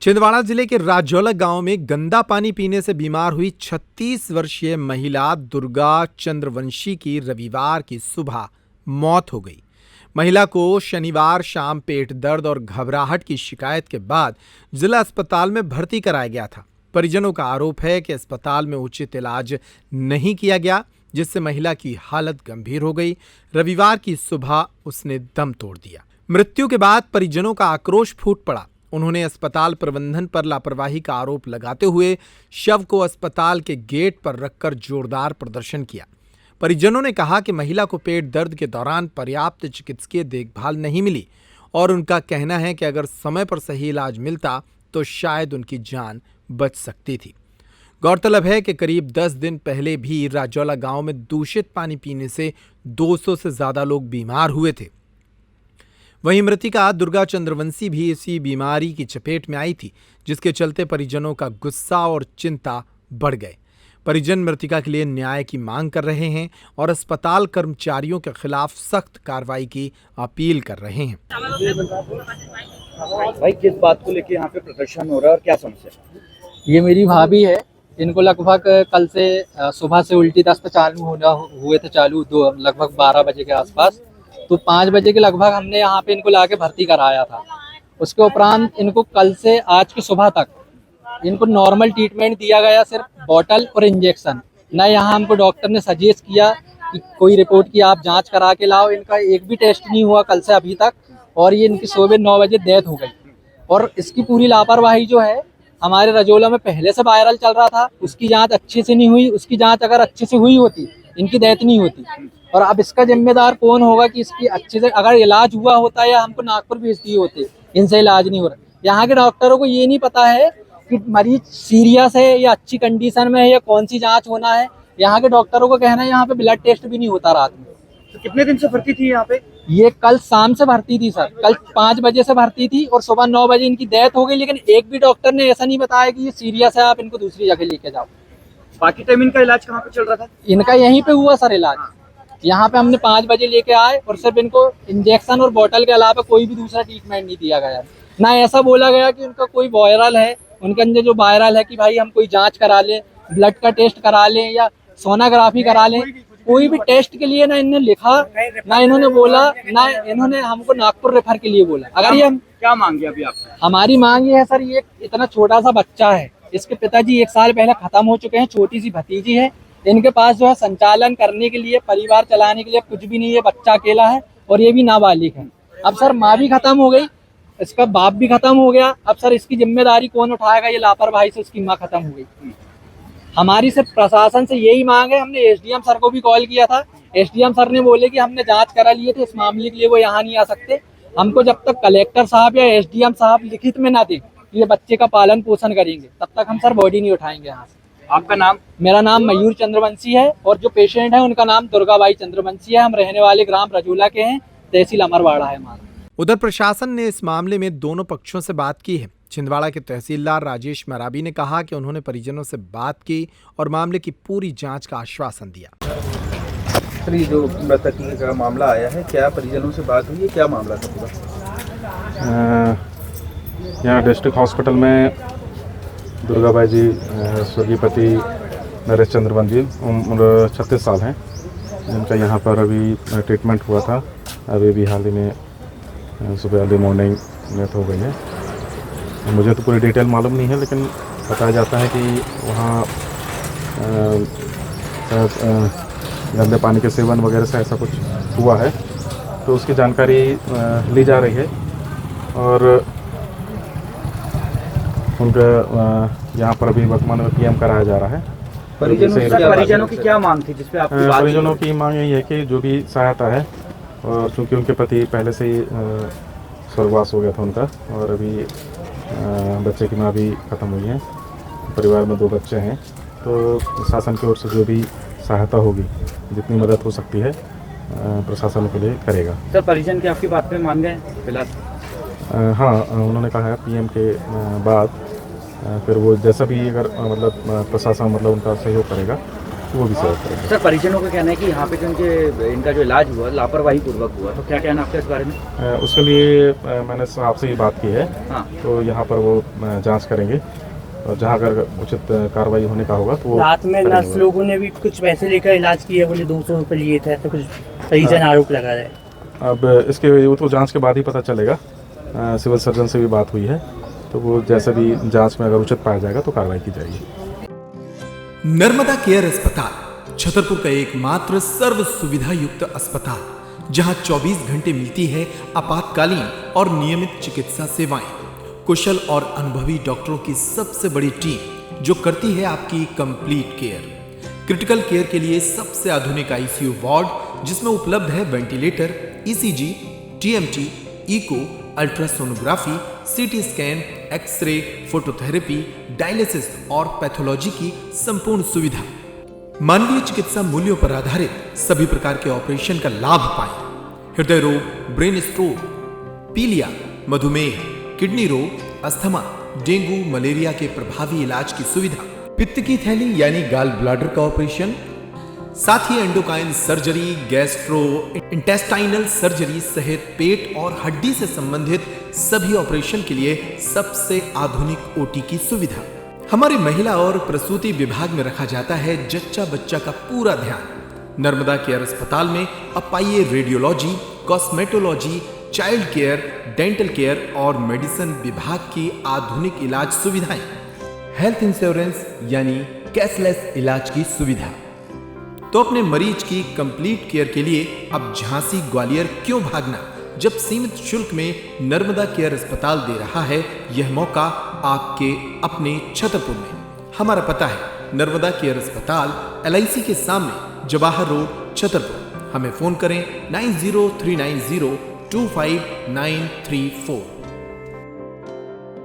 छिंदवाड़ा जिले के राजौला गांव में गंदा पानी पीने से बीमार हुई 36 वर्षीय महिला दुर्गा चंद्रवंशी की रविवार की सुबह मौत हो गई। महिला को शनिवार शाम पेट दर्द और घबराहट की शिकायत के बाद जिला अस्पताल में भर्ती कराया गया था। परिजनों का आरोप है कि अस्पताल में उचित इलाज नहीं किया गया, जिससे महिला की हालत गंभीर हो गई। रविवार की सुबह उसने दम तोड़ दिया। मृत्यु के बाद परिजनों का आक्रोश फूट पड़ा। उन्होंने अस्पताल प्रबंधन पर लापरवाही का आरोप लगाते हुए शव को अस्पताल के गेट पर रखकर जोरदार प्रदर्शन किया। परिजनों ने कहा कि महिला को पेट दर्द के दौरान पर्याप्त चिकित्सकीय देखभाल नहीं मिली और उनका कहना है कि अगर समय पर सही इलाज मिलता तो शायद उनकी जान बच सकती थी। गौरतलब है कि करीब 10 दिन पहले भी राजौला गांव में दूषित पानी पीने से 200 से ज्यादा लोग बीमार हुए थे। वहीं मृतिका दुर्गा चंद्रवंशी भी इसी बीमारी की चपेट में आई थी, जिसके चलते परिजनों का गुस्सा और चिंता बढ़ गए। परिजन मृतिका के लिए न्याय की मांग कर रहे हैं और अस्पताल कर्मचारियों के खिलाफ सख्त कार्रवाई की अपील कर रहे हैं। भाई, किस बात को लेकर यहाँ पे प्रदर्शन हो रहा है और क्या समस्या? ये मेरी भाभी है। इनको लगभग कल से सुबह से उल्टी दस्त चालू होना हुए थे, लगभग 12 बजे के आसपास। तो 5 बजे के लगभग हमने यहाँ पे इनको लाके भर्ती कराया था। उसके उपरांत इनको कल से आज की सुबह तक इनको नॉर्मल ट्रीटमेंट दिया गया, सिर्फ बॉटल और इंजेक्शन। न यहाँ हमको डॉक्टर ने सजेस्ट किया कि कोई रिपोर्ट की आप जांच करा के लाओ। इनका एक भी टेस्ट नहीं हुआ कल से अभी तक, और ये इनकी सुबह 9 बजे डेथ हो गई। और इसकी पूरी लापरवाही जो है, हमारे रजौला में पहले से वायरल चल रहा था, उसकी जांच अच्छे से नहीं हुई। उसकी जांच अगर अच्छे से हुई होती, इनकी डेथ नहीं होती। और अब इसका जिम्मेदार कौन होगा कि इसकी अच्छे से अगर इलाज हुआ होता या हमको नागपुर भेज दिए होते, इनसे इलाज नहीं हो रहा। यहाँ के डॉक्टरों को ये नहीं पता है कि मरीज सीरियस है या अच्छी कंडीशन में है या कौन सी जांच होना है। यहाँ के डॉक्टरों को कहना है यहाँ पे ब्लड टेस्ट भी नहीं होता रात में। तो कितने दिन से भर्ती थी यहाँ पे? ये कल शाम से भर्ती थी सर। कल 5 बजे से भर्ती थी और सुबह 9 बजे इनकी डेथ हो गई। लेकिन एक भी डॉक्टर ने ऐसा नहीं बताया कि ये सीरियस है, आप इनको दूसरी जगह लेके जाओ। बाकी टाइम इनका इलाज कहाँ पे चल रहा था? इनका यहीं पे हुआ सर इलाज। यहाँ पे हमने 5 बजे लेके आए और सिर्फ इनको इंजेक्शन और बोतल के अलावा कोई भी दूसरा ट्रीटमेंट नहीं दिया गया। ना ऐसा बोला गया कि उनका कोई वायरल है, उनके अंदर जो वायरल है कि भाई हम कोई जांच करा लें, ब्लड का टेस्ट करा लें या सोनोग्राफी करा लें। कोई भी टेस्ट के लिए ना इन्होंने लिखा, ना इन्होंने बोला, ना इन्होंने हमको नागपुर रेफर के लिए बोला। अगर ये हम क्या मांगे अभी आपको? हमारी मांग ये है सर, ये इतना छोटा सा बच्चा है, इसके पिताजी 1 साल पहले खत्म हो चुके हैं, छोटी सी भतीजी है। इनके पास जो है संचालन करने के लिए, परिवार चलाने के लिए कुछ भी नहीं है। बच्चा अकेला है और ये भी नाबालिग है। अब सर माँ भी खत्म हो गई, इसका बाप भी खत्म हो गया। अब सर इसकी जिम्मेदारी कौन उठाएगा? ये लापरवाही से उसकी माँ खत्म हो गई। हमारी सिर्फ प्रशासन से यही मांग है। हमने एसडीएम सर को भी कॉल किया था। एसडीएम सर ने बोले कि हमने जांच करा लिए थे, इस मामले के लिए वो यहाँ नहीं आ सकते। हमको जब तक कलेक्टर साहब या एसडीएम साहब लिखित में ना दे ये बच्चे का पालन पोषण करेंगे, तब तक हम सर बॉडी नहीं उठाएंगे यहाँ से। आपका नाम? मेरा नाम मयूर चंद्रवंशी है और जो पेशेंट है उनका नाम दुर्गाबाई चंद्रवंशी है। हम रहने वाले ग्राम रजौला के हैं, तहसील अमरवाड़ा है हमारा। उधर प्रशासन ने इस मामले में दोनों पक्षों से बात की है। छिंदवाड़ा के तहसीलदार राजेश मराबी ने कहा कि उन्होंने परिजनों से बात की और मामले की पूरी जांच का आश्वासन दिया। जो मृतक का मामला आया है, क्या परिजनों से बात हुई है? क्या मामला था पूरा? यहाँ डिस्ट्रिक्ट हॉस्पिटल में दुर्गाबाई जी, स्वर्गीय पति नरेश चंद्रवंशी, उम्र 36 साल हैं, जिनका यहाँ पर अभी ट्रीटमेंट हुआ था। अभी भी हाल ही में सुबह अर्ली मॉर्निंग डेथ हो गई है। मुझे तो पूरी डिटेल मालूम नहीं है, लेकिन बताया जाता है कि वहाँ गंदे पानी के सेवन वगैरह से ऐसा कुछ हुआ है, तो उसकी जानकारी ली जा रही है और उनका यहाँ पर अभी वर्तमान में पीएम कराया जा रहा है। परिजनों की क्या मांग थी जिसपे आपकी बात? परिजनों की मांग यही है कि जो भी सहायता है, और चूँकि उनके पति पहले से ही स्वर्गवास हो गया था उनका, और अभी बच्चे की माँ भी ख़त्म हुई है, परिवार में 2 बच्चे हैं, तो शासन की ओर से जो भी सहायता होगी, जितनी मदद हो सकती है, प्रशासन के लिए करेगा। सर, परिजन की आपकी बात पे मान गए फिलहाल? हाँ, उन्होंने कहा है पीएम के बाद फिर वो जैसा भी अगर मतलब प्रशासन मतलब उनका सहयोग करेगा, वो भी सेवा करेंगे। सर परिजनों का कहना है कि यहाँ पे जो इनका जो इलाज हुआ लापरवाही पूर्वक हुआ, तो क्या कहना आपका इस बारे में? उसके लिए मैंने आपसे ये बात की है। हाँ। तो यहाँ पर वो जांच करेंगे और जहाँ अगर उचित कार्रवाई होने का होगा तो वो रात में करेंगे। नर्स लोगों ने भी कुछ पैसे लेकर इलाज किए, बोले 200 रुपये लिए थे, तो कुछ परिजन आरोप लगा रहे हैं। अब इसके वो तो जांच के बाद ही पता चलेगा। सिविल सर्जन से भी बात हुई है, तो वो जैसे भी जांच में अगर उचित पाया जाएगा तो कार्रवाई की जाएगी। नर्मदा केयर अस्पताल छतरपुर का एकमात्र सर्व सुविधा युक्त अस्पताल, जहां 24 घंटे मिलती है आपातकालीन और नियमित चिकित्सा सेवाएं। कुशल और अनुभवी डॉक्टरों की सबसे बड़ी टीम जो करती है आपकी कंप्लीट केयर। क्रिटिकल केयर के लिए सबसे आधुनिक आईसीयू वार्ड, जिसमें उपलब्ध है ventilator, ECG, TMT, echo, ultrasonography, CT scan, X ray, phototherapy, dialysis और पैथोलॉजी की संपूर्ण सुविधा। मानवीय चिकित्सा मूल्यों पर आधारित सभी प्रकार के ऑपरेशन का लाभ पाएं। हृदय रोग, ब्रेन स्ट्रोक, पीलिया, मधुमेह, किडनी रोग, अस्थमा, डेंगू, मलेरिया के प्रभावी इलाज की सुविधा, पित्त की थैली यानी गाल ब्लैडर का ऑपरेशन, साथ ही endocrine surgery, gastro intestinal surgery सहित पेट और हड्डी से संबंधित सभी ऑपरेशन के लिए सबसे आधुनिक ओटी की सुविधा। हमारी महिला और प्रसूति विभाग में रखा जाता है जच्चा बच्चा का पूरा ध्यान। नर्मदा केयर अस्पताल में अब पाइए radiology, cosmetology, child care, dental care और मेडिसिन विभाग की आधुनिक इलाज सुविधाएं, हेल्थ इंश्योरेंस यानी कैशलेस इलाज की सुविधा। तो अपने मरीज की कंप्लीट केयर के लिए अब झांसी ग्वालियर क्यों भागना, जब सीमित शुल्क में नर्मदा केयर अस्पताल दे रहा है यह मौका आपके अपने छतरपुर में। हमारा पता है नर्मदा केयर अस्पताल LIC के सामने, जवाहर रोड, छतरपुर। हमें फोन करें 9039025934।